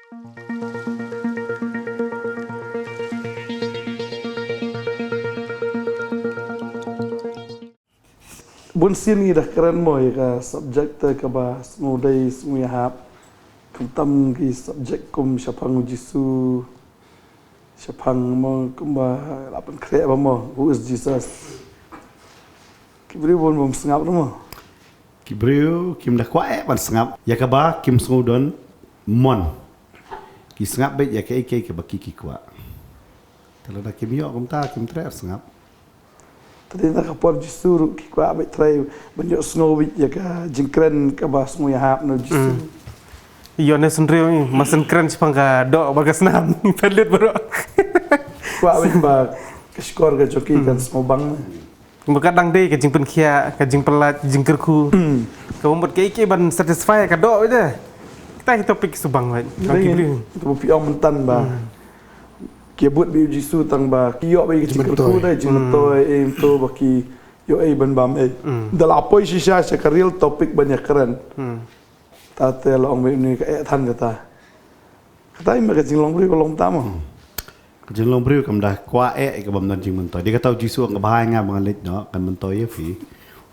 Bun sini dah keren mo ya ka subjek te ka ba semudai semua hap kentam ki subjek kum syapang Jisu syapang mo kumba lapan kre ba mo who is Jesus kibri bun bum sengap mo Kibriu kim dah kuat ban sengap ya ka ba kim sengudon mon ki sengap bet ya ka ke baki ki kuat kalau dah kim yo kum ta kim tre sengap tadi nak kapor Jisu ki kwa abet trai banyak sengowit ya ka jingkren ka ba semua hap no Jisu Iyo ne sendiri ni masen keren sepang ka dok bagas nam pelit bro. kwa abet ba keskor ka joki kan semua bang Kadang deh ke jing penkia, ke jing pelat, jing kerku. Kau buat ke ban satisfy ka dok aja. Kita topik subang lagi. itu piong mentan ba kia buat bi Jisu tang ba kio ba ki kerku dai jing toy to ba ki yo ban bam dal apoi shisha ka real topik banyak keren tate long ni ka than kata ima ka jing long bri ko long tamo Jeng long briu kam dah kuat ke bam dan jing mentoy dia kata Jisu ang bahai nga mga lit no kan mentoy ya fi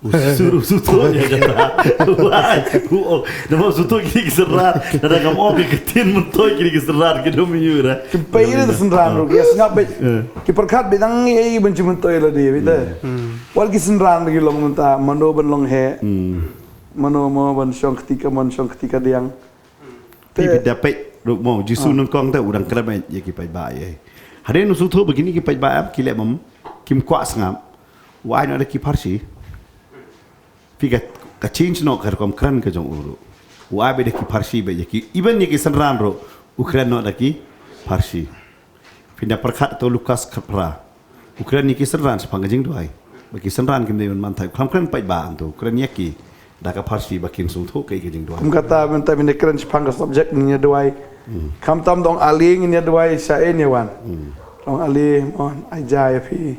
usuru suto ya kata wah nama suto kini keserat ada kam ok ketin mentoy kini keserat ke do miura pai itu senran ro ya ngap be ki perkat be dang ei ben jing mentoy la dia bita wal ki senran ki long ta mano ban long he mano mo ban syong ketika diang pi dapat ru mo Jisu nang kong ta udang kelamet ya ki pai bai hari nu suto begini ki pai bai ki le mom kim kuat sengap wai na ki parsi Figa ka change no kar kom kran ka jong uru wa be de ki parsi be ki even ye ki sanran ro ukran no da ki parsi pinda perkhat to Lukas kapra ukran ni ki sanran sepang jing duai ba ki sanran kim de man thai kam kran pai ba antu ukran ye ki da ka parsi ba kin sung tho kai ki jing duai kum kata menta min kran sepang ka subject ni duai kam tam dong aling ni duai sa ni wan dong ali mon aja fi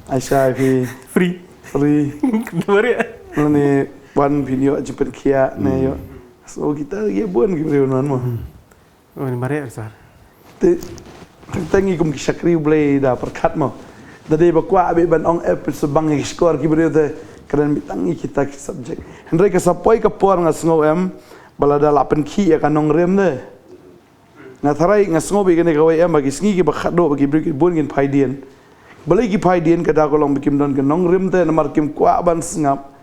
Aisyah fi Free. Kemarin. Ni wan video jemput kia ne yo. So kita ye buan ki reunan mo. Oh ni mari besar. Te tangi kum ki sakri blay da perkat mo. Dadi bakwa abe ban ong ep sebang ki skor ki breu te keren bitangi kita ki subject. Hendrai ka sapoi ka por nga sngo em balada lapen ki ya kanong rem de. Nga tharai nga sngo bi kene kawai em bagi sngi ki bakhado bagi breu ki buan gin phaidien. Balai ki phaidien ka da ko long bikim don ke nong rem te namar kim kwa ban sngap.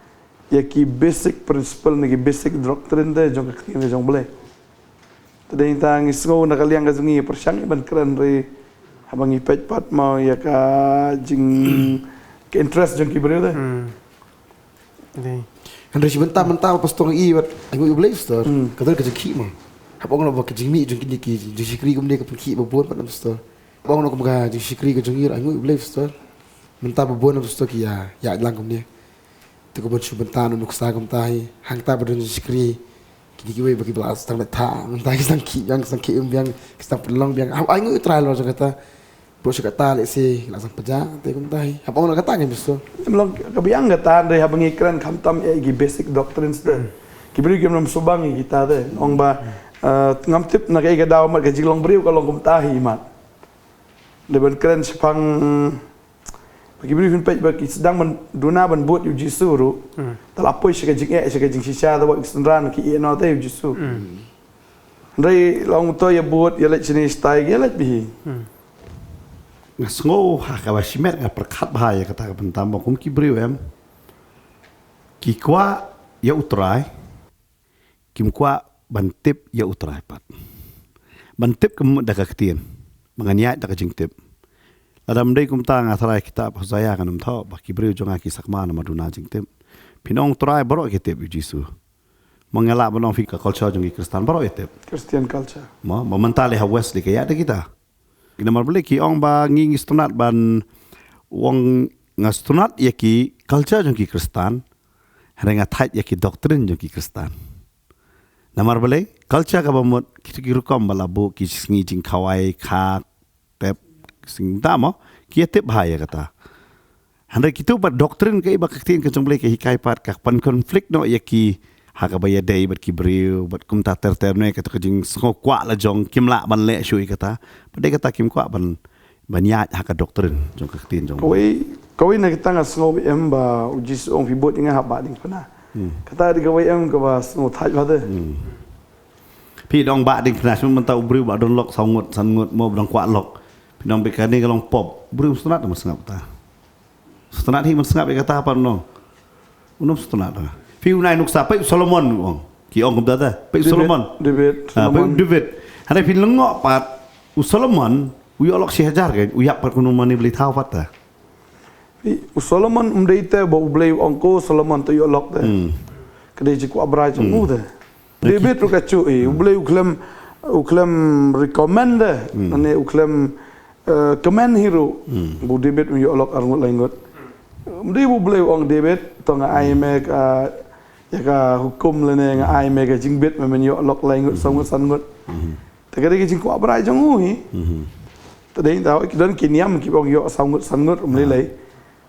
Ya ki basic principle ni ki basic doctrine de jong ka ni jong boleh tadi ta ngi sngo na kaliang ka jungi persyang ban keren re habang ipet pat mau ya ka jing ke interest jong ki breu de Ni. Kan resi mentah pastong i wat aku boleh store kata ke jeki mo habang no ba ke jimi jong ki di sikri kum de ke ki ba bon pat am store bang no kum ga di sikri ke jong ir aku boleh store mentah ba bon am store ki ya lang kum dia Teko ban subentan untuk sagam tahi hang ta badun sikri kini kiwe bagi belas tang ta mentah kisang ki yang kisang pelong yang ai ngu trial lo kata bro kata le se langsung peja te kum tahi apa orang kata ni besto melong kabiang gatan re habang ikran kamtam e gi basic doctrines de ki breu ki nam subang kita de ong ba ngam tip na kai ga daw mat ga jilong breu ka long kum tahi mat de ban keren sepang bagi beri hunpet bagi sedang menduna ban buat uji suru, terlapoi sekajing sisa atau bagi sendran ki eno te uji suru. Ndai long to ya buat ya lek sini stay ya lek bihi. Ngasngo ha ka basimet nga perkhat bahaya kata ka pentam kum ki briu em ki kwa ya utrai kim kwa bantip ya utrai pat bantip kem da ka ktien manganya da ka jing tip Adam dai kum ta nga tharai kitab Hosea kanum tho ba ki briu jonga ki sakma na maduna jing tip pinong trai baro ki tip Jisu mangala banong fika culture jongi Kristen baro tip Christian culture. mo mentale ha Wesley kaya ada kita kita mar beli ki ong ba ngi stunat ban wong ngastunat ya ki culture jongi Kristen Harenga thait ya ki doktrin jongi Kristen namar beli culture ka bamot ki rukom balabu ki sngi jing khawai kha tep sing tamo ki tep bahaya kata Handai kita ba doktrin ke ba kaktin ke jomble ke hikai pat ka pan konflik no ya ki hak baya day bat kibriu bat kum ta ter kata kejing sengok kwa la jong kim la ban le shui kata pada kata kim kwa ban ya hak doktrin jong ketin jong kawai nak kita ngas ngau em ba ujis ong pibot inga haba ding pana kata di kawai em ka ba ngau thai ba de พี่น้องบะดิ่งขนาดมันเตาบริวบะโดนล็อกสองงดสันงดโมบดังกว่าล็อกพี่น้องไปกันนี่ก็ลองปอบบริวสนัดมันสงับตาสนัดที่มันสงับไปกตาปานน้องอุณหสนัดพี่นายนุกสาไปโซโลมอนองกี่องค์กับตาไปโซโลมอน เดวิด ไปเดวิดอะไรพี่ลงเงาะปัดอุโซโลมอนอุยอล็อกเสียjaarกันอุยักปัดคุณมันนี่บริท้าวปัดตา Solomon umdeite ba ublei ongko Solomon to yo lok de kedai jiku abrai jemu de David ru kacu ublei uklem recommend de ane uklem comment hero bu David yo lok arngot laingot umdei ublei ong David to nga ai me ka ya ka hukum le ne nga ai me ka jingbet me yo lok laingot sangot sangot te kedai jiku abrai jemu hi tadai tau dan kiniam ki bong yo sangot sangot umlei lai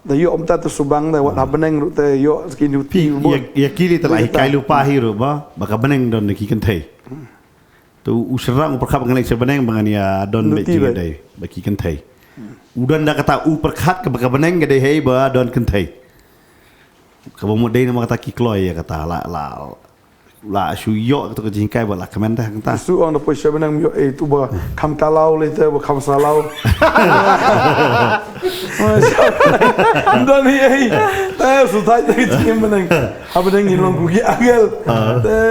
dah yo om tu subang dah wat beneng ru te yo skin duty ya kiri telah kai lupa hiru ba baka beneng don ki kan thai tu usrang perkhat ngalai sebeneng bangan ya don be ji dai baki kan thai udan dah kata perkhat ke baka beneng ke dai hei ba don kan thai ka bo modai nama kata ki kloi ya kata la shu yo tu ke jing kai ba la kamen dah kata su ong da poi sebeneng yo tu ba kam kalau le te ba kam salau dan hi te su thai te jing beneng beneng ni long gugi agel te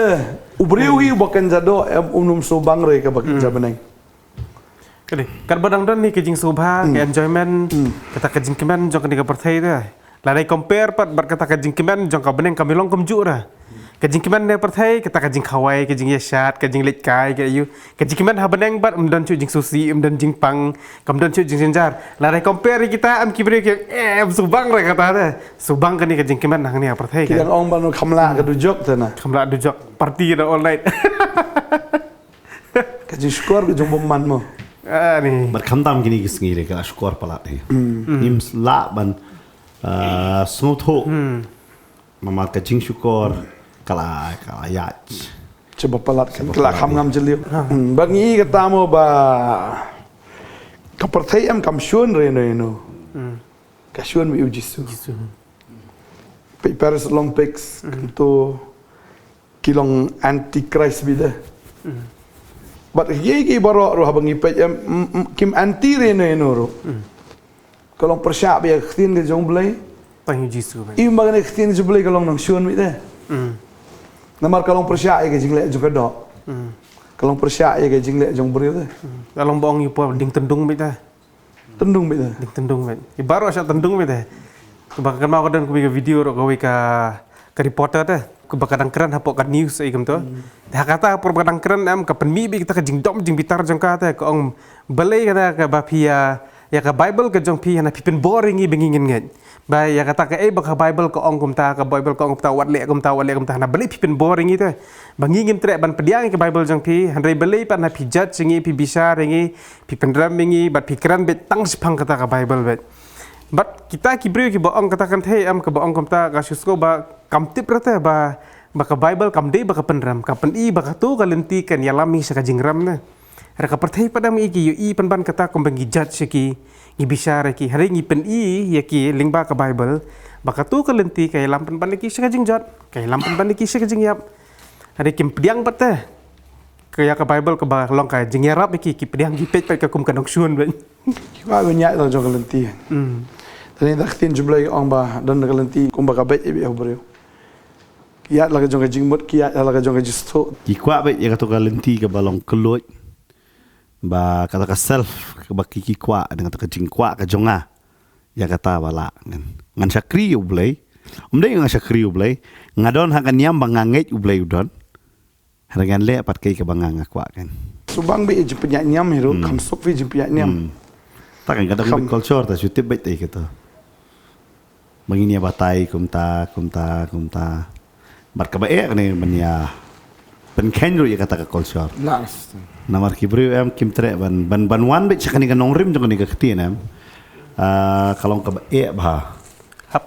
ubriu hi bakan jado em umnum subang re ka bakin jabeneng kali kan badang dan ni kejing subha ke enjoyment kata kejing kemen jong ka perthai dah lai compare pat bar kata kejing kemen jong ka beneng kami long komju dah kejing kemen ne perthai kata kejing khawai kejing yeshat kejing lek kai ke yu kejing kemen ha beneng bat umdan chu jing susi umdan jing pang kamdan chu jing senjar lai compare kita am kibre ke subang re kata dah subang kan ni kejing kemen nang ni perthai yang ong banu kamla ka du jok tana kamla du jok party dah all night kejing skor ke jong man mo ni berkhamtam kini kisngire ka skor palat he nim la ban snotho mama ka jing syukur kala ya coba palat kan kala kham ngam jeliu bangi kata mo ba kaperthai am kam shun re no ka shun mi ujisu Paris Olympics to kilong antichrist bida but ye baro ro habangi pe kim anti re no ro kalong persya be khtin ke jong blai tang jisu ba im bagane khtin je blai kalong nang shun mi de namar kalong persya ke jingle jong do kalong persya ke jingle jong brio de kalong bong yu po ding tendung mi ta tendung mi de ding tendung mi ibaro sa tendung mi de bakal mau kadang ku video ro gawe ka reporter dah ku bakadang keren hapok ka news ai kam to dah kata por bakadang keren am ka penmi bi kita ka jing dom jing bitar jong ka ta ko ong balai kata ka bapia ya ka bible ka jong pi na pipen boring i bengingin ngai ba ya kata ka baka bible ko ong kum ta ka bible ko ong ta wat le kum ta na balai pipen boring i ta bangingin tre ban pediang ka bible jong pi handai balai pan na pi judge singi pi bisa ringi pi pendram mingi bat pikiran bet tang sipang kata ka bible bet but kita kibriu ki baong katakan thei am ka baong kamta ka susko ba kamtip rata ba ka bible kamdei ba ka penram ka pen i ba ka tu ka lenti kan yalami sa ka jingram na ra ka perthei padam i ki yu i penban kata kom bengi judge ki ngi bisara ki hari ngi pen i ya ki lingba ka bible ba ka tu ka lenti ka yalam penban ki sa ka jingjat ka yalam penban ki sa ka jingyap hari kim pediang pata kaya ka bible ka ba long ka jingyarap ki pediang gi pet ka kum kanok suan ben ba banyak la jong lenti tani dak tin jublai ong ba dan lenti kum ba ka bet e brio ya la jong jingmut ki ya la jong jisto ki kwa be ya ka lenti ka balong keloj ba kata ka self ka ba ki kwa dengan ka jing kwa ka jonga ya kata bala ngan sakri ublai umdai ngan sakri ublai ngadon hakan nyam banganget ublai udon hargan le pat kai ka bangang kwa kan subang be je penyak nyam hero kam sok vi je penyak nyam tak kan kadang culture ta sutip bet ai kata mangini batai kumta bar ka ba ni mania pen kenro ya kata ka culture last namar kibriu em kim tre ban wan bet chakani ka nongrim jong ni ka ktin em kalong ka ba ba hap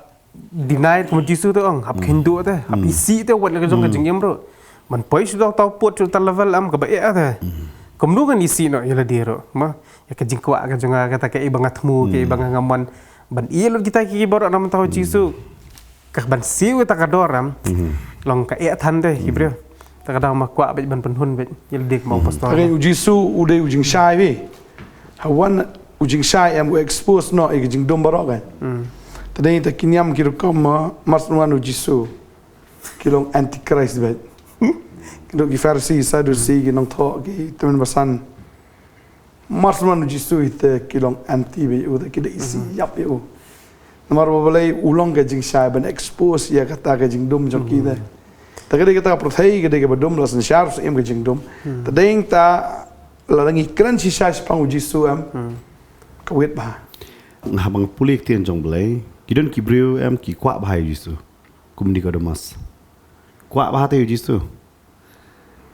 deny kuma jisu tu ang hap Hindu tu hap isi tu wat ka jong ka jing bro man poi sudah tahu pot tu level am ka bae tu kum nu kan isi no yala diro ma ya ka jing kwa ka jong kata ke ibang atmu ke ibang ngaman ban ielo kita ki baru nam tahu jisu ka ban siu ta ka doram long ka tan deh bro ta ka ma kwa be ban penhun be yala dik mau pastor Kaya Jisu udah ujing syai we. Hawan ujing syai am expose no ujing dom barok kan. Tadi kita kinyam kira kama masnuan Jisu. Kilong antichrist bet. Kilo ki Farsi Sadusi ki nong tho ki temen basan. Masnuan Jisu itu kilong anti be udah kita isi yap yo. Namar babalai ulong ke jing syai ben expose ya kata ke jing dom jong kita. Tadi kita percaya kita berdom lasan syarf em ke jing dom. Tadi kita larangi keren si syai sepang Jisu am. Kawit bah. Habang pulik tian jong belai, kidon kibriu em ki kwa bahai Jisu. Kum di kodomas. Kwa bahai te Jisu.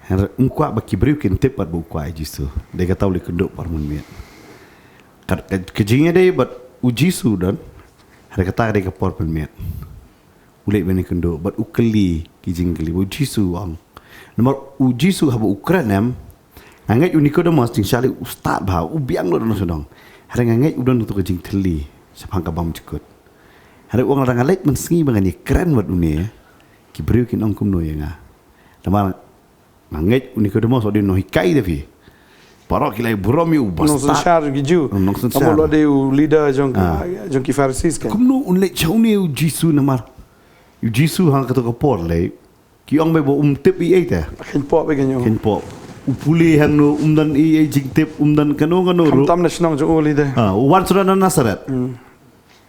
Her kwa ba kibriu kin tip pat bu kwa Jisu. De ka tauli kenduk par mun miet. Kejingnya dei bat Jisu dan her kata de ka por pen miet. Ulek bani kenduk bat ukeli kijing keli bu Jisu ang. Nomor Jisu habu Ukraine em. Angai unikodomas jing syali ustad bah ubiang lo don sodong. Hari ngangai udan untuk kejing teli sepang kabam cekut. Hari uang orang alek mensengi bangani keren buat dunia. Kibriu kin ongkum no yenga. Nama ngangai unikodomas odi no hikai devi. Parok kilai buromi ubas. Nong sensyar giju. Nong sensyar. Kamu lo ada leader jong ki Farsis kan. Kum no unlek chauni Jisu namar. Jisu hang kata kapor le. Ki ong be bo tip i eta. Ken pop be kanyo. Ken pop. Upuli hang no umdan i jing tip umdan kano ru. Tam na sinong jong leader. Uwan sudah na Nasaret.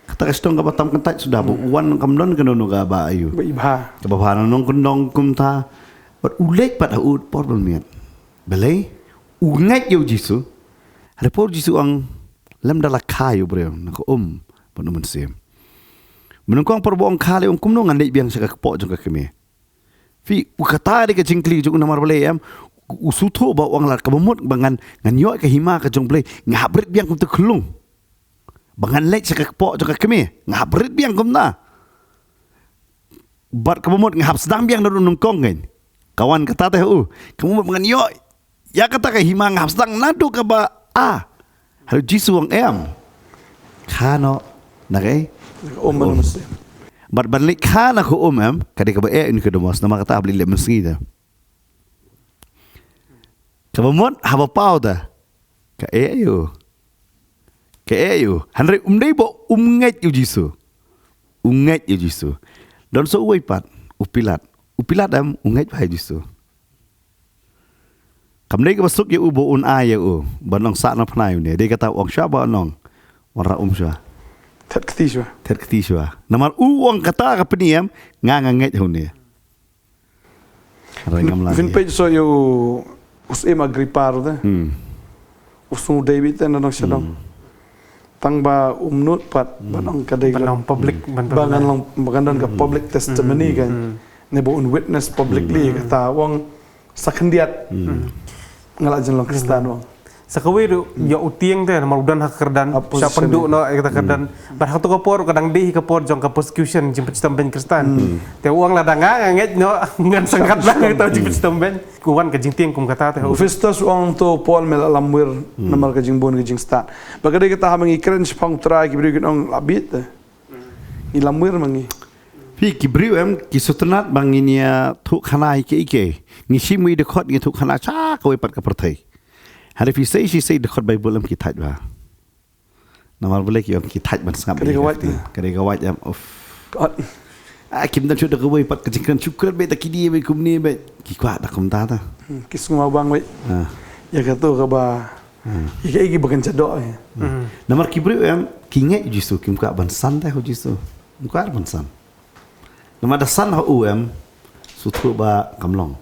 Kata kastong kabatam kentai sudah bu uwan kamdon kano no ga ba ayu. Ba ibha. Kababana nong kondong kumta. But ulek pat ud por miat. Belai ungat yo Jisu. Ada por Jisu ang lem dala kayu bro nako panu mensem. Menungkong perbuang kali ong kumno ngandek biang saka kepok jong kami. Fi ukata de ke jingkli jong namar belai am usuto ba wang lar kabamut bangan nganyo ke hima ke jong play ngabrit biang kum tu kelung bangan lek saka kepok jong kami ngabrit biang kum na bat kabamut ngahap sedang biang daru nungkong kan kawan kata teh kamu bangan yo ya kata ke hima ngahap sedang nadu ke ba halu Jisu wang em kano nakai Manu Muslim. bat balik kana ko em kade ka ba ini ke domas nama kata beli le meski dah kabamot haba pau dah ka ayo hanre umdei bo umnget yu Jisu don so uai pat upilat am unget bai Jisu kamdei ka basuk yu bo un ay yu banong sa na pnai ne de kata ong sha ba nong wara sha Tet keti shwa. namar uang kata ka peniam nganget hune rengam lagi Vin page so you us agripar de. Usung David na nang sedang. Tang ba umnut pat banang kadai banang public bangan ka public testimony kan. Ne bo un witness publicly kata wong sakendiat. Ngalajan long Kristen wong. Sakawi tu ya utiang teh nomor udan hak kerdan siapa penduk no kita kerdan bar hak tu kapor kadang deh kapor jong ka persecution jemput stampen Kristen te uang ladang nganget no ngan sangat banget tau jemput stampen kuan ka jingtiang kum kata teh Ufistas wong to Paul mel alamwir namar ka jingbon ka jingstat bagade kita hamangi keren spang try ki brigin ong labit ilamwir mangi Pi kibriu em kisutnat banginia tu khana ike ngishimui de khot ngi tu khana cha ko pat ka perthai hari fisai si sai de khot Bible em kitat ba namar boleh ki om kitat ban sangap kade gawat em of kim dan chuda ko pat kajingkan syukur be takidi be kumni be ki kwa da kum ta kisung bang we ya kato ka ba iki bagan jado namar kibriu em kinge Jisu kim ka ban san ta ho Jisu ka ban san nama da san ho em sutru ba kamlong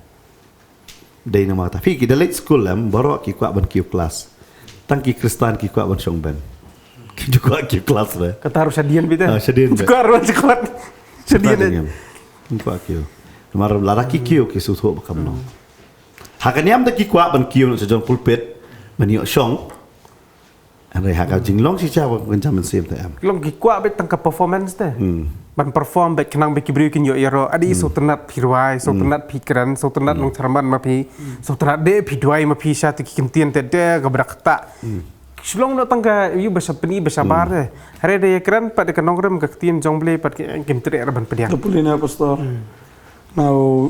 day nama kata fi ki dalit school em baru ki kwa ban kiu kelas tang ki Kristen ki kwa ban song ben ki juga ki kelas le kata harus sedian bita sedian juga harus cepat sedian ki kwa kiu namar laraki kiu ki sutru ba kamlong hakan yam da ki kwa ban kiu no sejong pulpit mani song Hari hakau jinglong si cawa kencam sim tu am. Long ki kwa bet tangka performance te. Ban perform bet kenang bet kibriu kin yo ero adi so ternat pirwai so ternat pikran so ternat long charman ma pi so ternat de pidwai ma pi sha ti kintien te de gabrakta. Shlong no tangka yu basa peni basa bar te. Hari de kran pat de kanong rem ka tien jongle pat kim tre ban pediang. Kapulina pastor. Now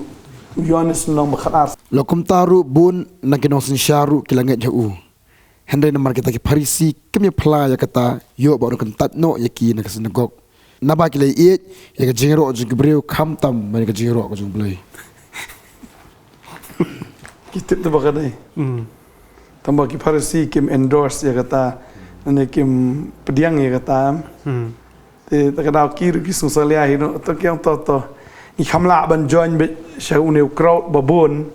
Yohanes nang makhaar. Lokum taru bun naginong sin syaru kilangat jauh. Hendai namar kita ki parisi kami pla ya kata yo baru kan tatno ya ki nak sinagog. Naba ki lai it ya ka jingro jing breu kham tam mai ka jingro ko jing blai. Kita tu bakadai. Tambah ki parisi kim endorse ya kata nane kim pediang ya kata. Te takadau kiri ki susalia hino to kyang to. Ni khamla ban join be shau ne crowd babon.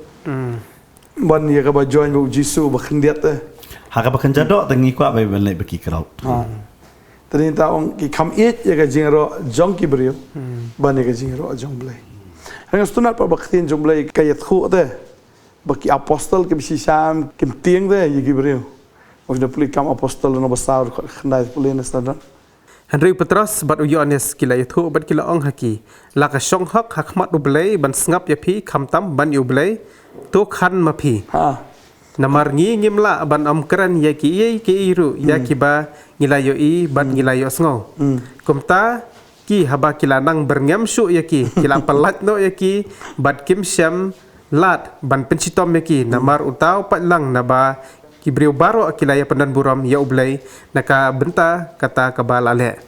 Ban ya ka ba join bu jisu ba khendiat te. Hakau bakan jadok tangi kuat bayi balai bagi crowd. Tadi ta ong ki kham it ya ka jingro jong ki brio. Ban ya ka jingro jong blai. Hang stunat pa baktin jong blai kayat khu te. Baki apostol ke bisi sam kim tieng te ya ki brio. Of the puli kam apostol no basar khandai puli na standard. Henry Petros bat Yohanes kila yathu bat kila ong haki la ka shong hak hakmat ublei ban sngap ya pi khamtam ban ublei to khan ma pi. Namar ngi ngimla ban om kran ya ki iru ya ki ba ngilayo i ban ngilayo sngo. Kumta ki haba kila nang berngam su ya ki kila palat no ya ki bat kim syam lat ban pencitom ya ki namar utau pat lang naba ki brio baro kila ya pandan buram ya ublei naka benta kata kabalale.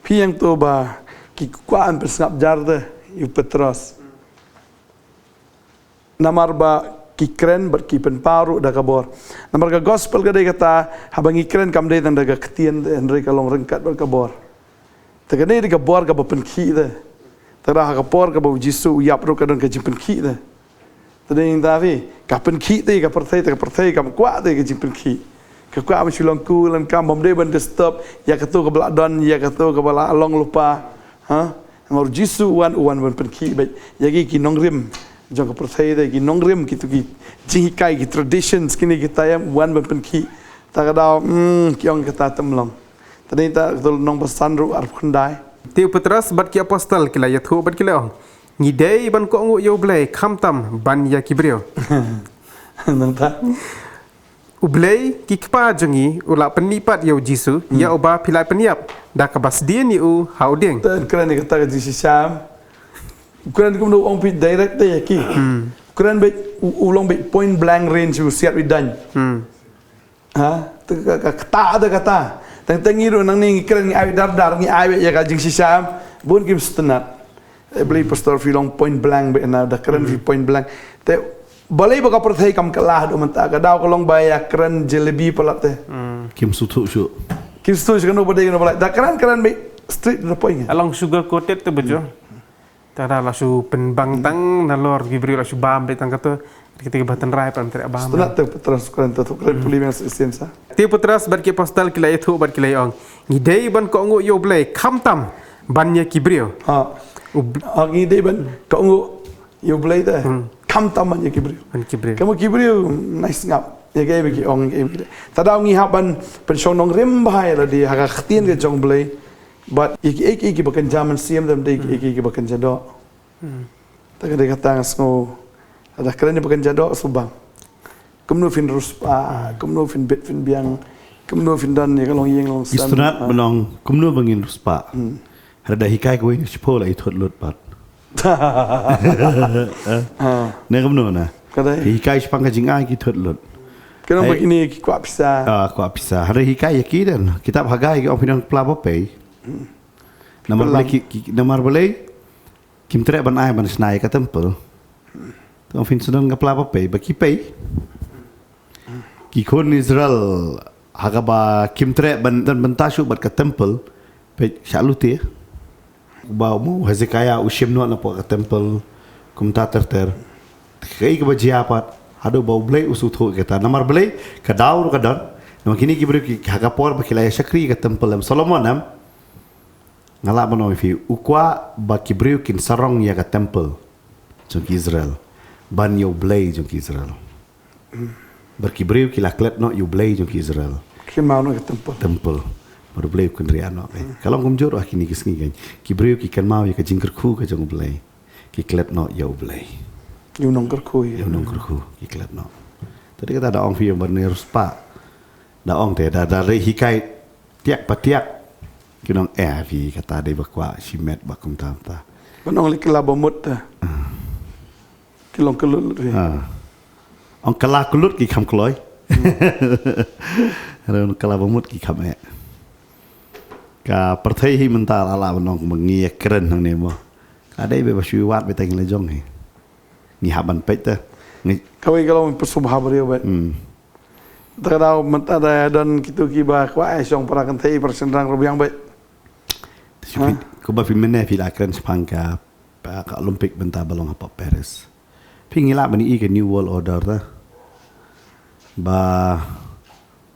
Pi yang tu ba ki kuan persngap jarde yu Petros. Namar ba ki kren ber ki pen paru da kabor. Namar ka gospel ka dei kata habang ikren kam dei tang daga ketien de Henry ka long rengkat ber kabor. Tagani di kabor ka ba pen ki de. Tara ka por ka ba Jisu yap ro ka don ka jipen ki de. Tadi Davi ka pen ki te ka perthai ka kwa te ka jipen ki. Ka kwa ma shulong ku lan kam bom dei ban disturb ya ka tu ka bla don ya ka tu ka bla long lupa. Ha? Namar Jisu wan ban pen ki ba ya ki nong rim. Jong ka percaya dai ki nongrim gitu ki jingkai ki traditions kini kita yang wan ben ki ta ka dau ki ong kita temlong tadi ta dol nong pasandru ar khandai Tiu Petros bat ki apostol kila yathu bat kila ong ngidei ban ko ngu yo blei khamtam ban ya kibrio. nang ta Ublei ki kpa jangi ula penipat yo Jisu ya oba pilai peniap da ka basdien yu haudeng. tan kran ni kata ji sisam Kuran kum do ong pi direct te ki. Kuran be ulong be point blank range u siat wi dan. Ha? Kata ada kata. Tang tangiru nang ni kuran ni ai dar ni ai ya ka jing sisam bun kim stenat. Beli pastor filong point blank be na da kuran fi point blank. Te balai ba ka perthai kam kalah do menta ka daw kolong baya kuran jelebi palat te. Kim sutu su. Kim stu kan do badai no balai. Da kuran be straight to the point. Along sugar coated tu bejo. Tada lasu penbang tang nalor gibri lasu bam be tang kata ketika batan rai pam tere bam. Stenat te Petros kuran tu kuran puli yang sensa. Tiu Petros bar ki apostol kila yathu bar kila ong ngidei ban ko ngu yo blei khamtam ban ya kibrio. Agi dei ban ko ngu yo blei te. Kam taman ya kibrio. Ban kibrio. Kamu kibrio nice ngap. Ya gay bagi ong gay. Tada ngi haban pension nong rim bahaya la di haga khtien ke jong blei. But iki bakan zaman siam dam dei iki bakan jado. Tak ada kata ngasno. Ada keren bakan jado subang. Kumno fin ruspa, kumno fin bit fin biang, kumno fin dan ya kalong yeng long san. Istunat menong kumno bangin ruspa. Ada hikai ko ini sipo la ithot lut pat. Ne kumno na. Kadai. Hikai spang ka jingai ki thot lut. Kenapa begini ki kuat bisa? Ko apisa. Ada hikai yaki dan kitab hagai ki opinion plabo pay. Namar boleh kim tre ban ai ban snai ka temple. Tu fin sudan ka plabo pay baki pay. Ki kon Israel hagaba kim tre ban dan bentasu bat ka temple pe shalute. Ba mo Hezekiah ushim no na po ka temple kum ta ter. Kai ka bajiapat hado ba blay usutho kata namar blay ka daur ka dan. Nam kini ki beri hagapor ba kilaya shakri ka temple am Solomon am. Ngala mano fi ukwa ba kibriu kin sarong ya ka temple jong Israel ban yo blay jong Israel berkibriu kilaklet no yo blay jong Israel Kin mau nak tempat. Temple. Baru boleh kun riano kan. Kalau kum jor kini kisni kan. Ki breu ki kan mau ya ka jingker khu ka jong boleh. Ki klet no ya boleh. You nong kerkui. Ya nong kerku ki klet no. Tadi kata ada ong fi ber ne ruspa. Da ong te da re hikai tiak patiak. Ki nong fi kata de bakwa simet bakum tam ta. Benong li kelab mut ta. Kilong kelut ri. Ong kala kulut ki kam kloi. Ron kala bamut ki kam ka partai hi mental ala benong mengi keren hang ne mo. Ada be basui wat be teng le jong ni. Ni haban pet ta. Ni Kau kalau persubah beri obat. Terkadang mentada dan kitu kiba kwa song para kan thai persenrang robiang bet. Ko ba fi mene fi la keren spangka ka Olympic benta balong apa Paris. Pingila bani i ke New World Order ta. Ba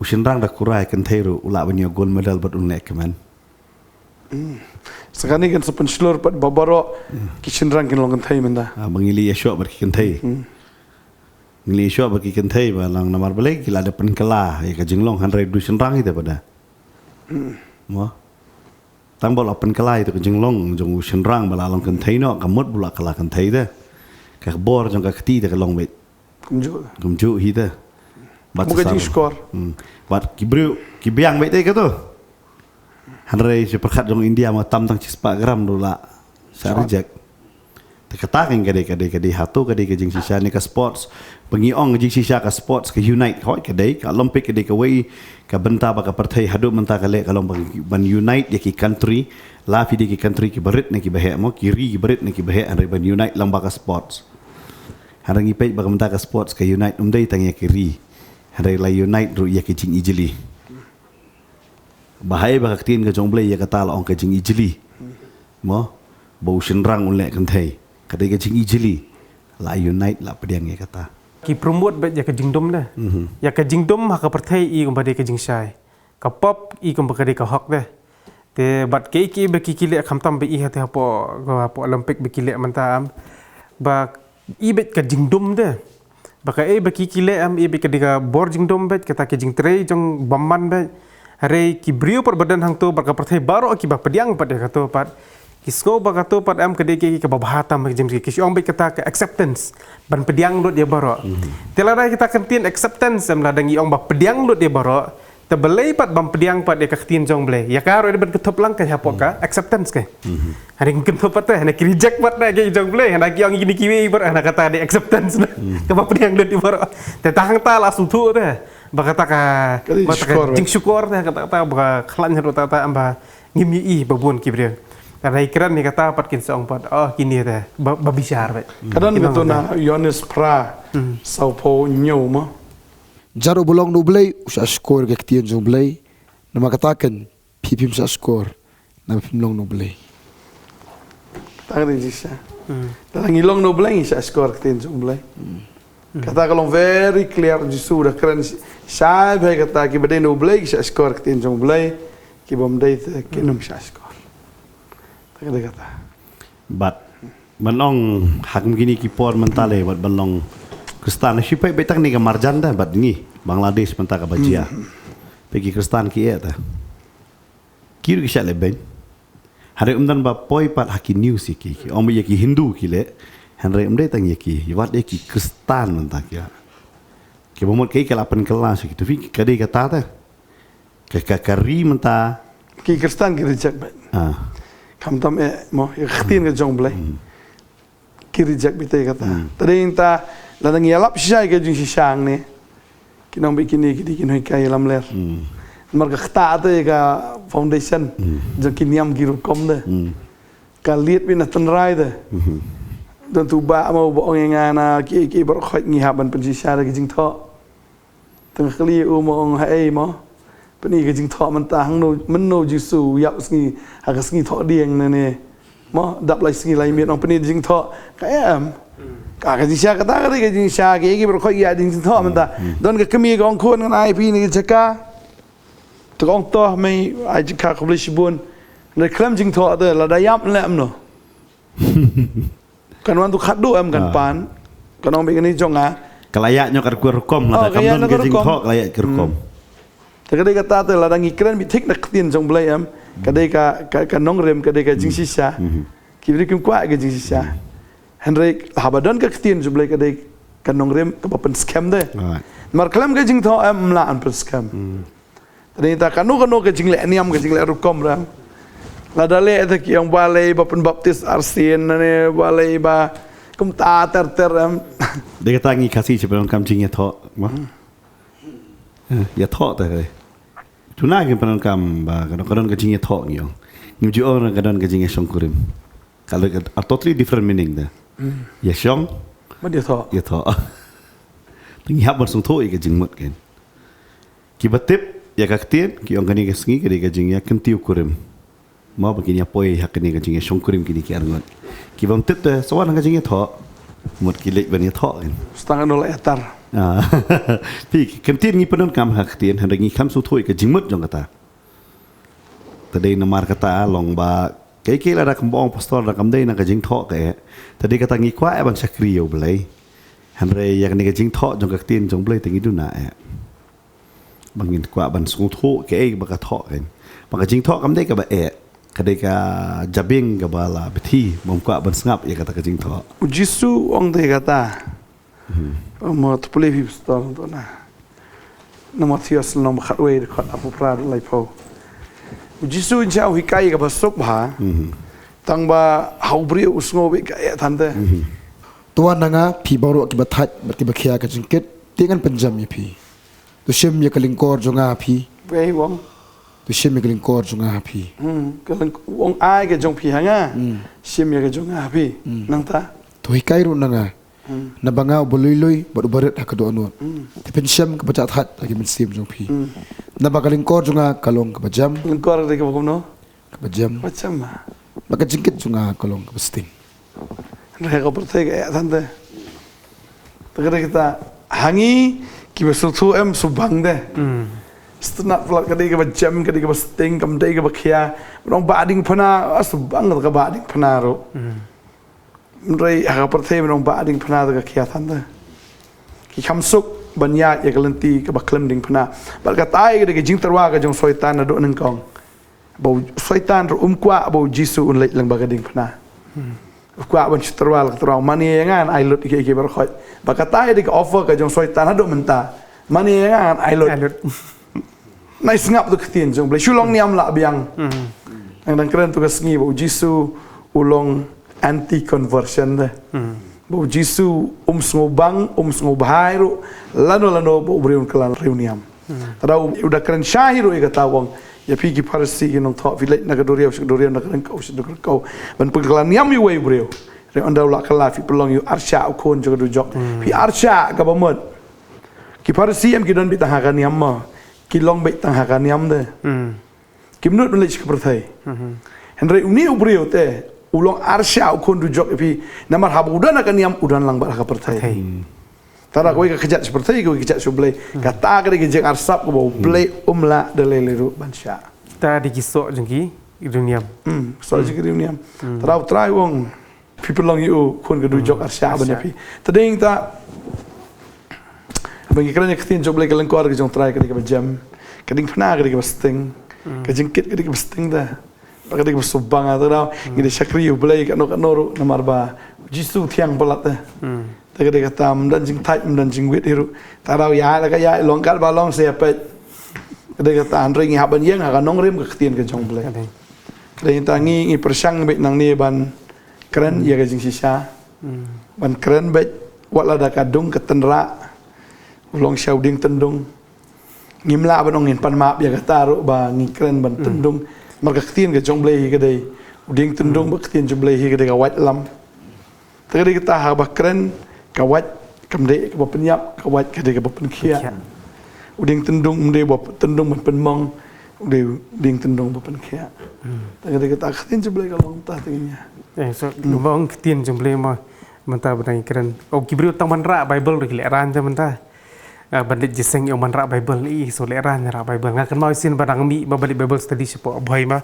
usinrang da kurai kan thai ru ula bani gold medal bat unnek man. Sekarang ni kan sepenslur pat babaro kishinrang kin long kan thai menda. Mengili ya syok ber kan thai. Ngili syok ber kan thai ba lang namar balik kila ada penkela ya ka jinglong 100 usinrang itu pada. Mo. Tang bol penkela itu ka jinglong jong usinrang ba lang kan thai no kamut bula kala kan thai dah. Ka bor jong ka kti da ka long bet. Kumju hi dah. Bukan jing skor. Bat kibreu kibiang bet ka tu. Hanrei seperkat jong India ma tam tang cispa gram dula sa reject. Tekatakin kade hatu kade ke jing sisa ni ka sports pengiong jing sisa ka sports ka unite hoi kade ka Olympic kade ka wei ka benta ba ka partai hadu menta ka le kalong ban unite ya ki country la fi ki country ki berit ne ki bahe mo kiri ki berit ne ki bahe hanrei ban unite lang ba ka sports. Hanrei pei ba ka menta ka sports ka unite umdai tang ya kiri. Hanrei la unite ru ya ki jing ijili. Bahaya baka tin ka jong blay ya kata la ong ka jing ijili mo bau senrang ulek kan thai kadai ka jing ijili la unite la pediang ya kata Ki promote bet ya ka jingdom dah. Ya ka jingdom ha ka partai i kum bade ka jing sai. Ka pop i kum bakade ka hok dah. Te bat ke ki be ki kile kham tam be i ha te hapo Olympic be kile mantam. Ba i bet ka jingdom dah. Baka be ki kile am i be ka diga bor jingdom bet kata ke jing trei jong bamman bet. Hari kibriu per badan hang tu baka perthai baro ki ba pediang pada kata pat kisko baka tu pat am kede ki ka babahata mak jem ki kisyong be kata ke acceptance ban pediang lut dia baro telara kita kentin acceptance am ladang iong ba pediang lut dia baro tebelai pat bam pediang pat dia ka kentin jong ble ya karo dia ban ketop lang ka hapo ka acceptance ke hari ketop pat na ki reject pat na ki jong ble na ki ong gini kiwi bar na kata dia acceptance ka ba pediang lut dia baro te tahang ta la su tu te bakata ka jing syukur teh kata baka klan hero tata amba ngimi i babun kibrian karena ikiran ni kata pat kin song pat oh kini teh babisar bet Kadang betul na Yonis pra Sao Paulo nyo mo. Jaro bolong no blay usah skor ke ketian jong blay nama katakan pipim sa skor nama pipim long no blay Tak ada jisa. Dalam ngilong no blay sa skor ketin jong blay. Kata kalau very clear jisu dah keren saya baik kata ki badai no blay sa skor ketin jong blay ki bom dai ki num sa skor. Tak ada kata. bat manong hakim gini ki por mentale bat balong kristan sipai betang ni ka marjan dah bat ni Bangladesh menta ka bajia pergi kristan ki eta kiru ki shale ben hari umdan ba poi pat hakim news ki om ye ki Hindu ki le hanre umde tang ye ki wat ye ki kristan menta ki bomot ki kalapan kelas ki tu fi kade kata ta ka kari menta Ki Kristen ki reject bet. Kam tam mo yaktin ke jong blay. Ki reject bitai kata. Tadi inta ladang yalap sisai ke jing sisang ni. Kinong bikini ki dikin hoy kay lam ler. Marga khta te ka foundation jong kiniam giru kom de. Ka liet bin tan rai de. Dan tu ba mau bo ngana ki ber khoi ngi haban pen sisa ke jing tho. Teng khli u mo hai mo. Pani ke jing tho man ta hang no men no jisu yap sngi ha ka sngi tho dieng ne ne mo dap lai sngi lai miet ong pani jing tho ka em ka jing sha ka ta ka jing sha ke ki ber khoi ya jing tho man ta don ka kemi ka ong khon ngan IP ni ka ka to ong to mai ai jing ka khobli shibun ne klam jing tho de la da yap le am no kan wan tu khat do am kan pan kan ong be ni jong a kelayaknya ka rukom la ka kam ke jing tho kelayak ke rukom Kadai kata tu ladang ikran bitik nak tin jong belai am. Kadai ka nong rem kadai ka jing sisa. Kibri kim kuat ke jing sisa. Henry habadan ka tin jong belai kadai ka nong rem ka papen scam deh. Mar kelam ka jing tho am la an pen scam. Tadi ta kanu ka jing le niam ka jing le rukom ram. Ladale ta ki yang balai papen baptis arsin ne balai ba kum ta ter am. Dia kata ngi kasih sebelum kam jing ya tho. Ya tho ta kai. Tuna ke penon kam ba kadang-kadang kecing ya thok ngiong. Ngi orang kadang kecing ya songkurim. Kalau are totally different meaning dah. Ya song. Ma dia tho. Ya thok. Tung hab bersung thok ke jing mut kan. Ki batip ya kaktien ki ong kani ke sengi ke kecing ya kentiu kurim. Mau begini apa ya kani kecing ya songkurim kini ki arngot. Ki bam tip dah sawan kecing ya thok. Mut ki lek ban ya thok kan. Setengah nol etar. Pi kentir ngi penon kam hak tien hendak ngi kam su thoi ke jingmut jong kata tadi namar kata long ba kai la da kambong pastor da kam dei na ka jing tho ke tadi kata ngi kwa bang sakri yo blai henre yak ni ka jing tho jong ka tien jong blai tingi du na bangin kwa ban su tho ke ba ka tho ken ba ka jing tho kam dei ka ba kadai ka jabing ka bala beti mom kwa ban sngap ya kata ka jing tho Jisu ong dei kata Mo tu boleh pistol tu na. Nama Tias nama khatway dekat apa perad lai pau. Jisu jauh hikai ke basuk bah. Tang ba hau beri usngo be ka tante. Tuan nanga pi baru ki bathat berki bakhia ka jingket dengan penjam ya pi. Tu shem ya kalingkor jonga pi. Wei wong. Tu shem ya kalingkor jonga pi. Kalau wong ai ke jong pi hanga. Sim ya ke jong api. Nang ta. Tu hikai ru nanga. Na bangau boloi-loi baru barat hak do anut. Tapi syam ke bacat hat lagi mensim jong pi. Na bakalingkor jonga kalong ke bajam. Lengkor de ke bakono. Ke bajam. Macam mah. Maka jingket jonga kalong ke besting. Dah kau percaya ke tante. Tegak kita hangi ki besuk tu subang deh. Setelah pelak kadai ke bajam kadai ke besting kamdai ke bakia. Orang bading pernah subang ke bading pernah ro. Mereka agak percaya menong bading pernah dengan kiatan tu. Ki kamsuk banyak ya kelenti ke baklem ding pernah. Berkatai ke jing terwa ke jong soitan aduk nengkong. Bau soitan ru kwa bau Jisu unlek lang bagading pernah. Kwa ban terwa ke terwa mani yangan ailut ke berkhot. Berkatai ke offer ke jong soitan aduk mentah. Mani yangan ailut. Nai sengap tu ketien jong boleh sulong niam lah biang. Yang keren tu kesengi bau Jisu ulong anti conversion deh. Bau Jisu ngobang ngobahai ru lano bau beriun kelan reuniam. Tahu udah keren syahiru ika tawang. Ya pergi parsi kinong thok vilai nak doriau nak kau ban pengkelan niam yu wei beriu. Re anda ulak kelah fi pelong yu arsya ukon juga dujok. Fi arsya ka bamut. Ki parsi am kidon bi tahakan niam ma. Ki long bi tahakan niam deh. Ki menut melai ke perthai. Henry uni beriu teh ulong arsya ukon dujok pi namar habu udan akan niam udan lang baraka pertai. Tara kowe ka kejat seperti kowe kejat sublai kata ka kejak arsap ko bau blai umla daleleru bansya. Ta di kisok jengki dunia. So jengki dunia. Tara try wong people long you kon ka dujok arsya ban pi. Tading ta bagi kerana ketin sublai ka lengkor ka jong try ka jam. Kading pernah ka besting. Ka jengkit ka besting dah. Pakati ke subang atau dah, ini syakri ubelai kat noru namar ba, Jisu tiang belat dah. Tadi kata dan jing type dan jing wit hiru, tarau ya lah kaya longkar balong siapa. Tadi kata Andre ngi haban yang akan nongrim ke ketien ke jong belai. Tadi tangi ngi persang bet nang ni ban keren ya ke jing sisa, ban keren bet wat lada kadung ketenra, ulong shauding tendung, ngimla banongin pan maap ya kata ru ba ngi keren ban tendung. Marga ketien ke jong belai ke dai uding tendung ba ketien jong belai ke dai kawat lam tadi kita ha ba keren kawat kamdai ke penyap kawat ke dai ke penkia uding tendung mdai ba tendung ban penmong uding tendung ba penkia tadi kita ketien jong belai kalong ta tingnya so ngomong ketien jong belai ma mentah benang keren oh kibri utang manra bible ri leran ja mentah bandit jiseng yang manra Bible ni so leran ra Bible ngakan mau sin barang mi balik Bible study sipo boy ma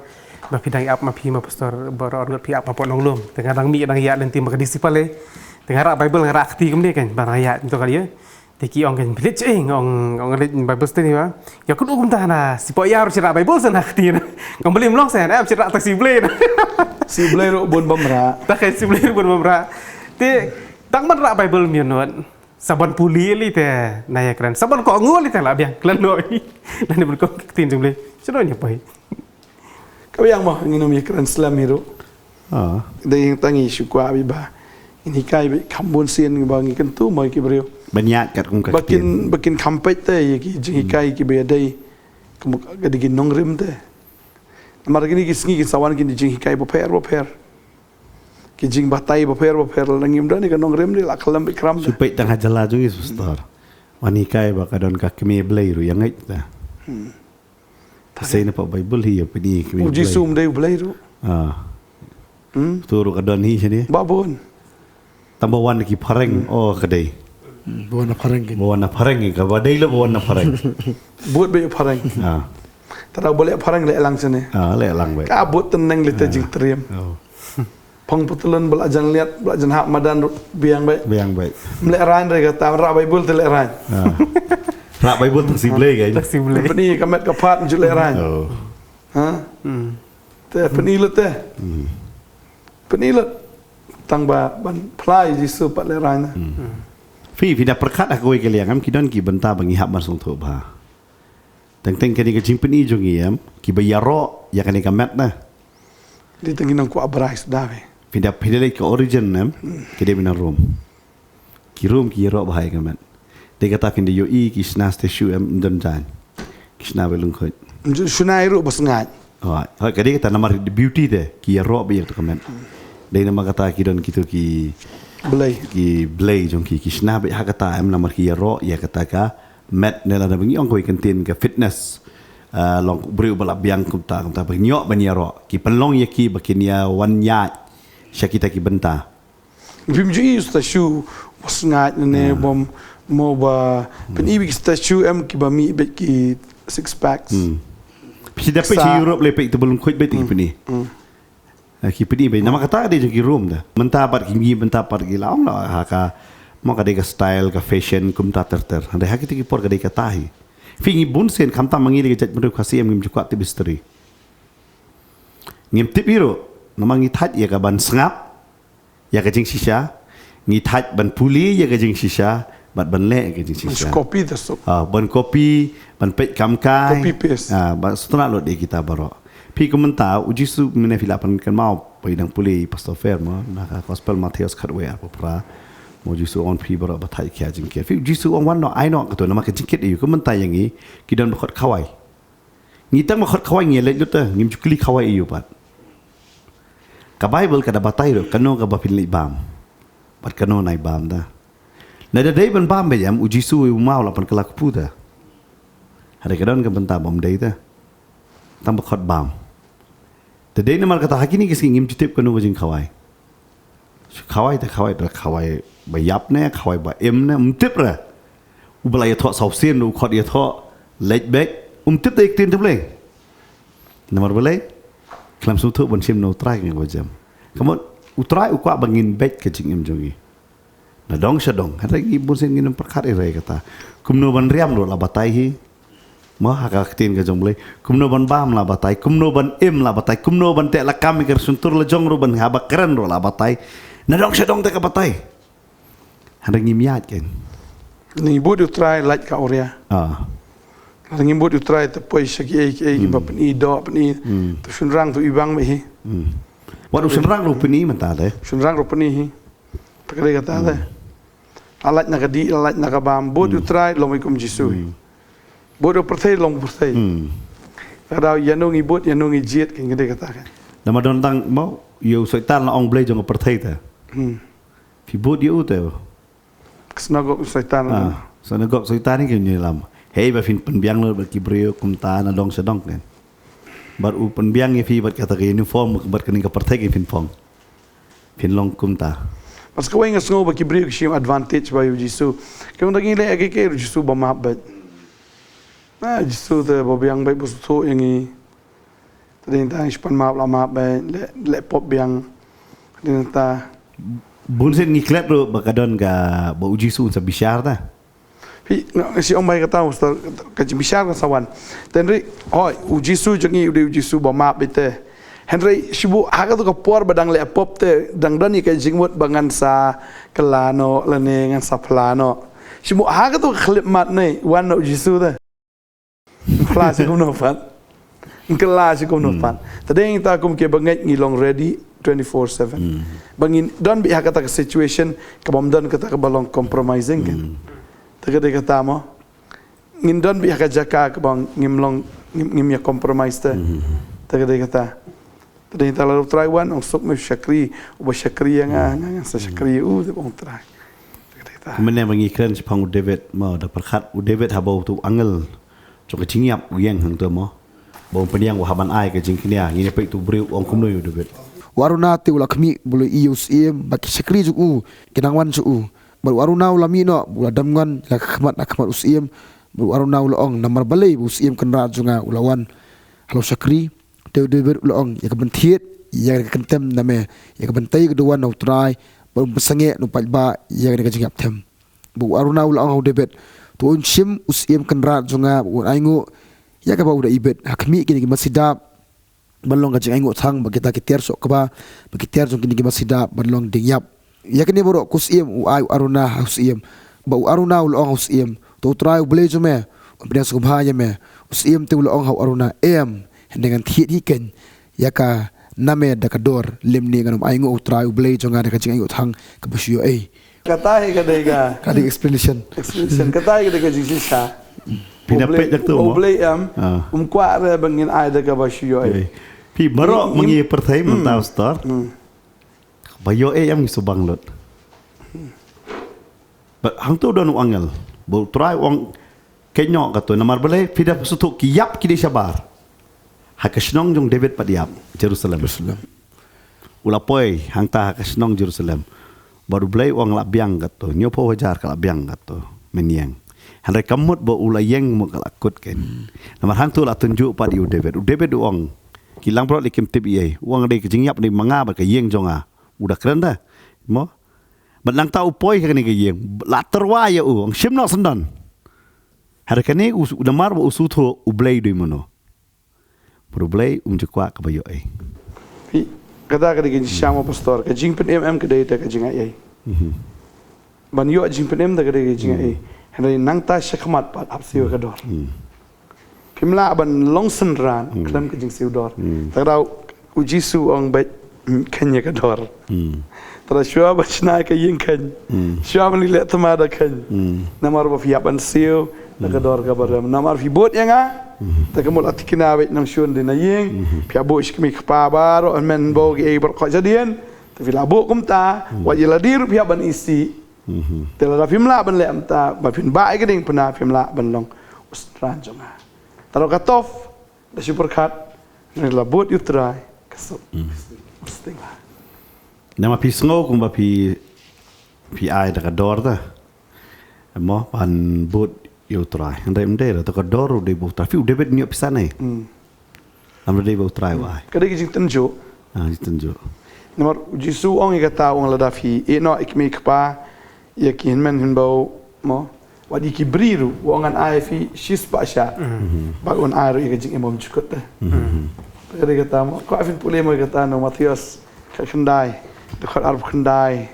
pidang ap ma pi ma pastor baro orgot pi ap ma ponong lum tengah dang mi dang ya lenti ma disipale tengah ra Bible ngara akti kemde kan barang ya itu kali ya Teki ong kan bilik ong lit Bible study ba. Ya kun ukum tahana si po ya cerita Bible sana khtina. Ngom beli mlong sana am cerita tak si blay. Si blay ro bon bamra. Tak si blay bon mamra. Te tak man ra Bible mion saban puli li te naya kran. Saban ko ngol li te la biang klan loi. Lan bon ko tin jung blay. Chino nya pai. Kau yang mah nginom ya kran Islam hiro. Dai tangi syukwa bi ba. Ini kai bi kambon sien ba ngi kentu mai ki brio. Banyak kat kung Bakin kampet te ya ki jingi kai ki be dai kum gadi ki nongrim te. Mar gini ki sngi ki sawan ki jingi kai bo per ki jing batai bo per langim dani ka nongrim ni la kalam bi kram. Supaya tengah jala juga sustar. Wanikai baka don ka kemi blay ru yang ngait ta. Tasay na pa Bible hiya pini kemi. Uji sum dai blay ru. Turu ka don hi sini. Babon. Tambah wan ki pareng kedai. Bawa na parang gini. Bawa na pareng ka badai la bawa na pareng. Buat be parang. Tara boleh parang le lang sini. Le lang baik. Ka buat tenang le te jing triam. Pong putulan belajan lihat belajan hak madan biang baik. Biang baik. Meleran re kata ra Bible te leran. Rak Bible tak siblay kan. Tak si blay. Peni kamet kapat ju leran. Te penilut te. Penilut tang ba ban plai jisu pat leran. Fi dah perkat aku ke liang am kidon ki benta bangi hab masung tu ba. Teng kini ke jingpen i jongi am ki bayaro ya kani kamet na. Di tengin nang ku abrais dah be. Pindah ke origin am ki dia bina room. Ki room ki yaro bahai kamet. Dia kata pindah yo i ki sna station am don jan. Ki sna belung khoi. Sunai ru bas ngat. Hai kadi kata nama beauty de ki yaro be tu kamet. Dia nama kata kidon kitu ki Belai. Ki blay jong ki sna be hakata am namar ki yaro ya kata ka met nela da bangi ong ko ikentin ke fitness long beriu balap biang kumta nyok ban yaro ki penlong ya ki bakin ya wan ya syakita ki benta Vim ju sta shu was ngat ne bom mo ba pen ibi sta shu am ki ba mi be ki six packs. Pisi dapat si Europe lepek tu belum kuat betik ni. Ki pedi be nama kata dia jadi room dah. Mentapat ki laong lah haka mau kadai ka style ka fashion kum ta ter. Ada hak kita ki por kadai ka tahi. Fingi bun sen kam ta mangi le jat mendu khasi am ngim jukwa ti bistri. Ngim tip hiro nama ngi that ya ka ban sengap ya ka jing shisha. Ngi that ban puli ya ka jing shisha. Bat ban le ka jing shisha. Kopi dah sok. Ban kopi, ban pet kam kai. Kopi paste. Ban setengah lot di kita baru. Pi komentar uji su mena filapan kan mau paidang puli pastor fair mo na gospel Matthias khatwe apa pra mo uji su on pi bara batai kya jing ke fi uji su on wan no ai no to na ma ka jingket yu komentar yang ni kidan bakhat khawai ni tang bakhat khawai ngi le luta ngim jukli khawai yu pat ka bible ka da batai ro kano ka ba pin li bam pat kano nai bam da na da dei ban bam be yam uji su mau la pan kala puta hari kadon ka bentar bom dei ta tang bakhat bam. Tadi ni malah kata hakini kisah ngim citip kanu bajing kawai. Kawai bayap ne, kawai ba em ne, tip ra. Ubala ya thok sausien, ukhat ya thok leg back, tip tek tin tu boleh. Nomor boleh. Kelam sutu bon sim no try ngi bajam. Kamu utrai ukwa bangin back ke jing em jongi. Na dong sadong, ada ngi bon sen ngin perkat ere kata. Kumno ban riam lo la batai hi. Mah hak tin ke jong boleh kumno ban bam la batai kumno ban im la batai kumno ban te la kami ker suntur la jong ro ban haba keren ro la batai na dong sedong te ka batai handa ngimiat ken Ni bud you try like ka oria. Ngi bud you try te poi shaki e ba pen do pen tu shun rang tu ibang me hi. Waduh senrang ro peni menta de Shun rang ro pen hi. Pakre kata de. Alat na kadi alat na ka bam bud you try lomikum jisu. Bodoh pertai long pertai. Kalau yanung ibut yanung ijiat kan kita katakan. Nama dontang mau you syaitan la ong blay jong pertai ta. Fi bud you te. Senagok syaitan. Senagok syaitan ni kini lam. Hei ba fin penbiang lo ba kibrio kumta na dong sedong kan. Bar u penbiang ye fi bat kata ke uniform bat kening ka pertai ke fin pong. Fin long kumta. Pas kau ingat semua ba kibrio kishim advantage ba yu jisu. Kau ndak ngile ke jisu ba mabat. Jisu tu bobiang baik busu yang ini. Tadi entah ispan maaf lah maaf baik le pop biang. Tadi entah. Bun sen ni klep ro bakadon ka ba uji su sa bishar ta. Pi si ong bai kata ustaz ka jimbishar ka sawan. Tenri oi uji su jangi uji su ba map bete. Henry shibu aga tu ka por badang le pop te dang dani ka jingmut bangan sa kelano lene ngan sa plano. Shibu aga tu klip mat nei wan no uji su te. Kelas ko no fan. Kelas ko no fan. Tadeng ta kum ke bangai ngilong ready 24/7. Bangin don bi aga ta situation ka bom don ka ta ka balong compromising kan. Tagad kata mo ngindon bi ka jaka ka bang ngim ya compromise te. Tagad kata tadi kita lalu try one untuk syakri ubah syakri yang sa syakri de bang try. Tagad kata mana bangi keren sepang David mau dah perkat David habau tu angel cok cingiap uyang hang tu mo bau peniang wahaban ai ke jingkinia ngini pe tu beri ong kumno yu David Waruna te ula kami bulu ius baki syakri ju kinangwan ju baru waruna ula mino bula damngan la khmat usiem baru waruna ula ong namar balai usiem kenra junga ulawan halo syakri te David ula ong ya kebentiet ya kentem name ya kebentai kedua no try baru besange no palba ya ke jingap tem baru waruna ula ong David tu unsim usiem kenra junga aingu ya ka bau da ibet hakmi kini masidap balong ka jinga aingu thang bagita kitiar sok ka bagitiar jong kini masidap balong dingyap ya kini boro kusiem ai aruna husiem bau aruna ulong husiem to try blejo me bedas ko bhaya me usiem te ulong hau aruna dengan thiet hiken ya ka name da ka dor limni nganum aingo try blejo ngada ka jinga thang ka busio katai ka dega kadi explanation katai ka dega jisha. pinapet dak tu mo Oblay kwa re bangin ai da ka basyo pi baro mangi perthai mentau star bayo am subang lot hang tu don angel bo try wong kenyo ka tu namar bale pida sutu kiyap kidi sabar hakasnong jong David padiap Jerusalem ulapoi hang ta hakasnong Jerusalem baru bale wong labiang ka tu nyopo wajar ka labiang ka tu meniang handai kamut bo ulayeng mo kalakut ken namar hang tu la tunjuk padi David wong kilang bro likim tip ye wong de jingyap ni manga ba ka yeng jonga udah keren dah mo menang tahu poi kan ni gayeng latar wa ya ang sim no sandan har kan ni udah mar ba usutho ublay do mono problay jekwa ka bayo pi kada ka digin shamo pastor ka jingpen ka data ka jinga ban yo jingpen da ka digin jinga henry nang ta shakmat pat apsiyo ka dor pimla ban longsen ran klam ka jing siu dor tarau ujisu ang bet kanya ka dor tara shua bachna ka yin kan shua mani le tamada kan namar ba fiapan siu na ka dor ka baram namar fi bot yanga ta kamul atikina bet nang shun din na yin pia bo iskmi kpa baro men bo ge ber ko jadian ta fi labo kumta wa yeladir pia ban isi tela fimla ban le amta ba fin ba ga ding pna fimla ban long ustran jonga taro ka tof da super kat ni labot you try kasop nama pi sngo kum ba pi ai da ka dor da mo pan bot you try andai mde da ka dor de bo ta fi David ni pisane am de bo try wa kada ki jing tenjo tenjo namar jisu ong ga ta ong la da fi no ikmi kpa ya kin men hin bo mo wadi ki briru wongan ai fi shis pa sha ba on ai ga jing emom chukot da kada ga ta mo ko afin pule mo ga ta no Matias ka khandai de khar arb khandai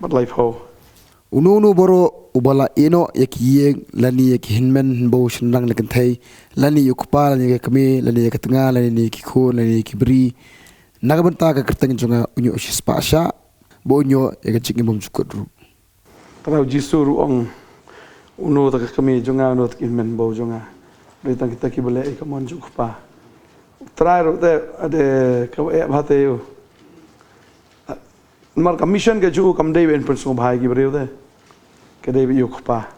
bat life ho unu boro ubala eno yeng lani hinmen bo shnang lekan thai lani yukpa lani kami lani katanga lani ki kho lani ki bri nagabanta ka kertang jonga unyo shispa sha bo unyo ya jing emom chukot ru tarau jisu ru ong uno ta kami jonga no ta men bo jonga rita kita ki bole ka mon jukpa try ro de ade ka e bhate yo mar commission ke ju kam dei ben perso bhai ki breu de ke dei yukpa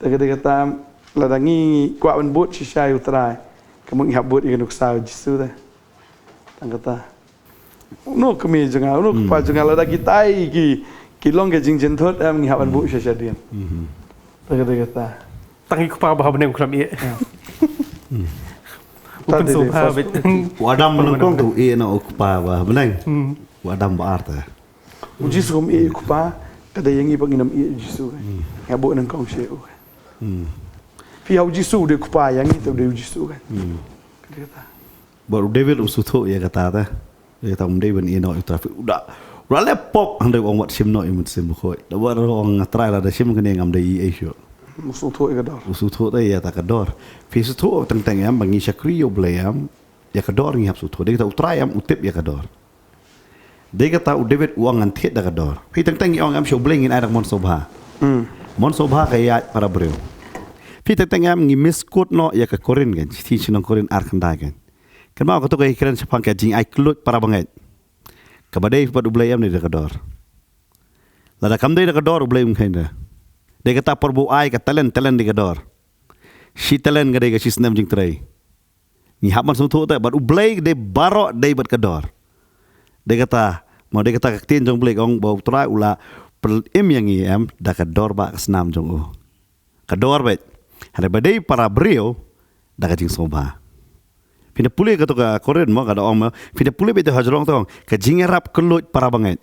ta ke de ta la dangi kwa ban bot chi shai utrai ka mung hab bot ikan uksa jisu de tang kata no kami jonga no pa jonga la da kitai ki long ke jing jen thot am ngi haban bu sha sha dian ta tangi ko pa ba benem kram ye Bukan soha bet wadam menengkong tu na okpa ba benang wadam ba arta uji sum e kupa kada yang i panginam i Jisu kan ngabo nang kong siu kan pi hau Jisu de kupa yang itu de Jisu kan kada kata baru David usutho ya kata ta ya ta David ino traffic udah lepop andai orang buat sim no imut sim khoi da war orang ngatrai la da sim kene ngam dai aisyo musuh tu kadar usutho ta ya ta kador fi sutho teng am bangi Shakri yo blayam ya kador ngi hap sutho de ta utrai am utip ya kador de kata David uang ngan da kador fi teng ang am show bling in adak mon sobha mon sobha kaya para breu fi teng am ngi miskut no ya ka korin kan ti sinong korin ar khandai kan kan mau ko to kay kran sepang ka jing ai klut para banget kabadai pat ublay am ni da kador lada kam dai da kador ublay um khainda de kata porbu ai ka talent di kador si talent ga de ga si snam jing trai ni haman sum thu ta bat ublay de baro de bat kador de kata mau de kata tin jong blay ong bau trai ula pel im yang i am da kador ba snam jong u kador bet hare badai para brio da ka jing soba Pina pulih kata ka Korean mo kada ong mo pina pulih beto hajrong tong ka jingerap kelut para banget.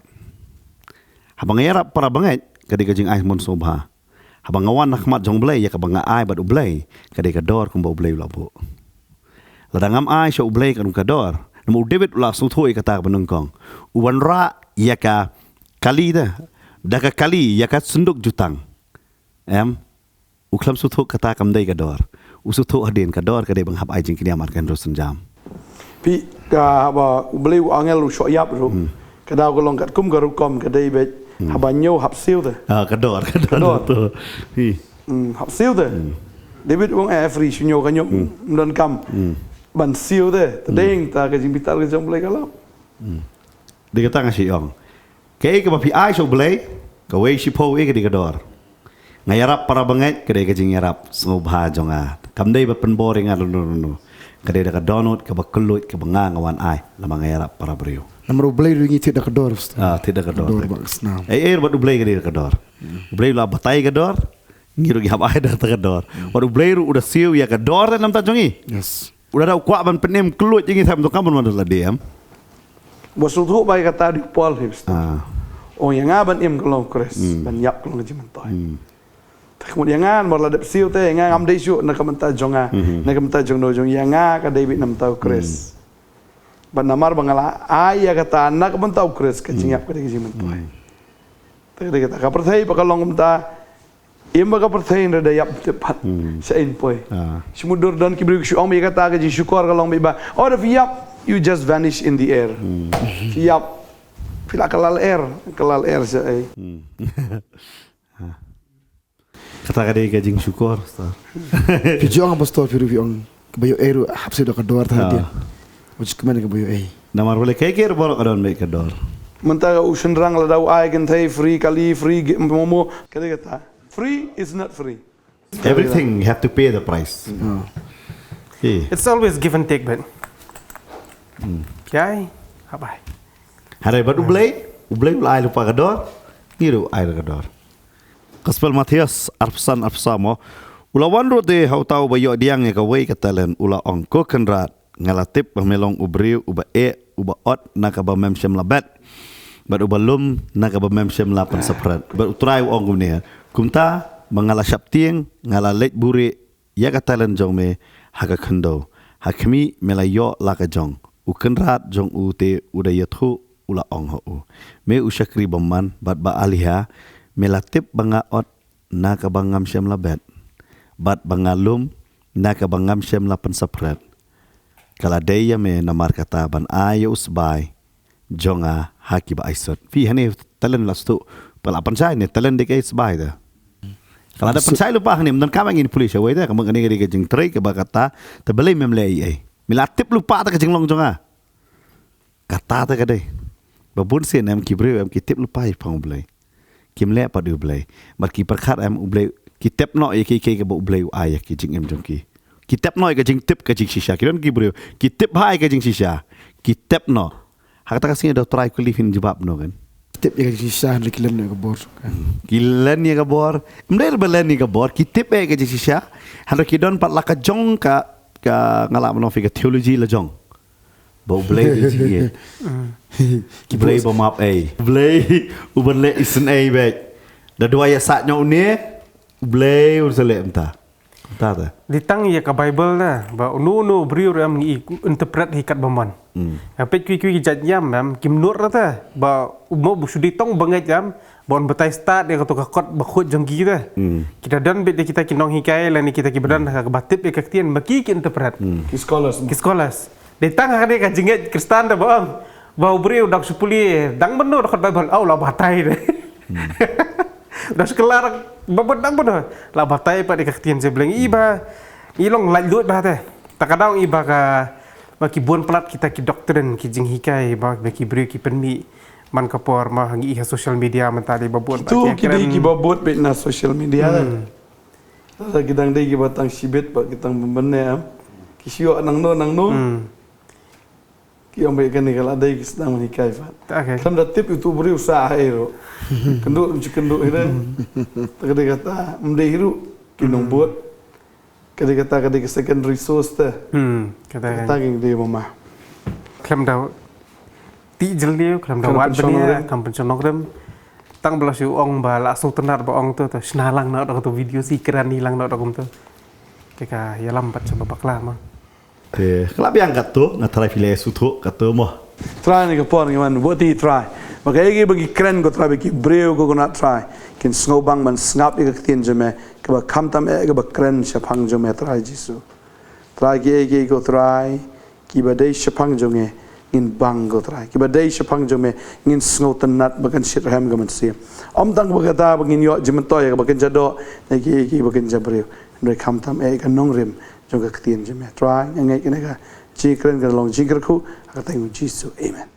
Habang ngerap para banget kadi ka jing ai mon sobha. Habang ngawan nakmat jong blay ya ka banga ai bad ublay kadi ka dor kumba ublay labo. Ladangam ai sya ublay kan ka dor. Namu David ula suthoi kata benungkong. Uwan ra ya ka kali da. Da ka kali ya ka sunduk jutang. Uklam suthuk kata kam dai ka dor. Usutho hadin kador kadai bang hab ai jing kini amat kan rosen jam pi ka ba beli angel lu sho yap ru kada ko long kat kum garu kom kadai bet habanyo hab siu de kador tu hi hab siu de David wong free sunyo kanyo don kam ban siu de ding ta ka jing bital ka jong beli kala de kata ngasi ong kay ka ba pi ai so beli ka wei si po e ka kador ngayarap para banget kadai ka jing yarap ngobha jonga kam dai ba penboring no kadai da donut ka bakelut ka bangangawan ai lamang ngayarap para brio Namro blay ringi tidak kedor. tidak kador Bang senam. buat ublay kadai kador ublay la batai kador ngiru gi hab ai da kador buat ublay udah siu ya kador nam ta jongi Yes. udah da kwa ban penem kelut jingi tham to kam mon la diam wasuthu bai kata di pol hibs yang aban im kalau kres ban yap kalau jiman toy kemudian ngan morla dep siu te ngan am dei syu na kamenta jonga na kamenta jong no jong yanga ka David nam tau kres ban namar bangala ai ya kata na kamenta kres ka jingap ka dei jiman toy te de kata ka perthai pa kalong kamenta im ba ka perthai na dayap tepat sa in poy simudur dan kibri syu om ya kata ka ji syukur kalong ba or if yap you just vanish in the air yap pila kalal air sa ai kata kadai ka jing syukur Pijuang apa store piru piong kebayo eru hapsi dah kedor tadi. Ucap kemana kebayo namar boleh kekir borok kadon baik kador mentara usun rang la dau ai kan thai free kali free momo kada kata free is not free everything you have to pay the price It's always give and take, but kaya apa? hari bad ublay ulai lupa kador ngiru ai kador Gospel Matius arpsan mo ula wanro de hau tau bayo diang ya kawai katalen ula ongko kenrat ngalatip pamelong ubriu uba uba ot naka ba memsem labet bad uba lum naka ba memsem lapan seprat bad utrai ong kumnia kumta mangala syaptieng ngala let buri ya katalen jong me haka kendo hakmi melayo laka jong ukenrat jong ute udayathu ula ong ho me usyakri baman bad ba aliha melatip banga ot na kabangam syam labet bat bangalum na kabangam syam lapan saprat kala daya me namar kata ban ayo usbay jonga haki ba aisot fi hane talen lastu pala pansay ne talen de kay usbay da kala da pansay lupa hane dan kamang in pulis away da kamang ani ga jing tray ka ba kata tabelay mem lay ay melatip lupa ta ka jing long jonga kata ta ka day babun sin am kibre am kitip lupa ay pang blay kim le pa du blay mat ki perkhat am ublay kitep no ye ki ke ba ublay ay ki jing em jong ki kitep no ka jing tip ka jing shisha ki don ki bro kitep hai ka jing shisha kitep no hakata kasing do try ko lifin jawab no kan Tip yang sisa hari kilan yang kebor. kilan ye ka bor mdel belen ni ka bor kitep e ka jing shisha hando ki don pat la ka jong ka ngala no fi ka theology la jong ba ublay jing ye ki blay ba map a blay uban le isen a back dah dua ayat saatnya ini boleh urusale entah tu. Ditang ya ke Bible na, ba unu beriur am interpret hikat baman. Apa kui jajam am kim nur ta, ba mo busudi tong banget jam, bon betai start dia kata kot bakut jenggi ta. Kita dan bet kita kinong hikai lani kita kibadan ka batip ke ketian maki ki interpret. Ki scholars. Ditang ada ka jinget Kristen ta ba bau beriur dak sepuli dang benur kot Bible au la batai de. Dah sekelar babedang benar. Lah batai pak di kaktian saya bilang iba ilong lanjut bah teh. Tak kadang iba ka baki buan pelat kita ki doktrin ki jing hikai baki beri ki penmi man kapor mah ngi social media mentali babuan tu kini ki babot bet na social media kan. Kita dang dei ki batang sibet pak kita membene ki sio nang no. Ki ambil kan ni kalau ada yang sedang menikah, Okay. Kan dah tip itu beri usaha itu, kenduk itu, kadang kata mendehiru kinong buat, kadang kata second resource tu, kata yang dia mama. Kelam dah ti jelio, kelam dah wat benda, kampung conong dem, tang belas ong bala so tenar ba ong tu senalang nak tu video si keran hilang nak tu, keka ya lambat coba bakla mah. Kelab yang kata, nak try fileh sutu kata mah. Try ni kapor ni man, buat try. Maka egi bagi keren ko try bagi breu ko nak try. Kin snowbang man snap egi ketien jeme, keba kamtam egi ba keren siapang jeme try jisu. Try egi ko try, kiba day siapang jeme ngin bang ko try. Kiba day siapang jeme ngin snow tenat bagan shit ham gaman siam. Om tang bagata bagin yo jementoy bagan jado, egi bagan jabreu. Ndai kamtam egi nong rim. Jom ketien jeme try ngai kena ka jikren ka long jikr ku ka tengu jisu amen.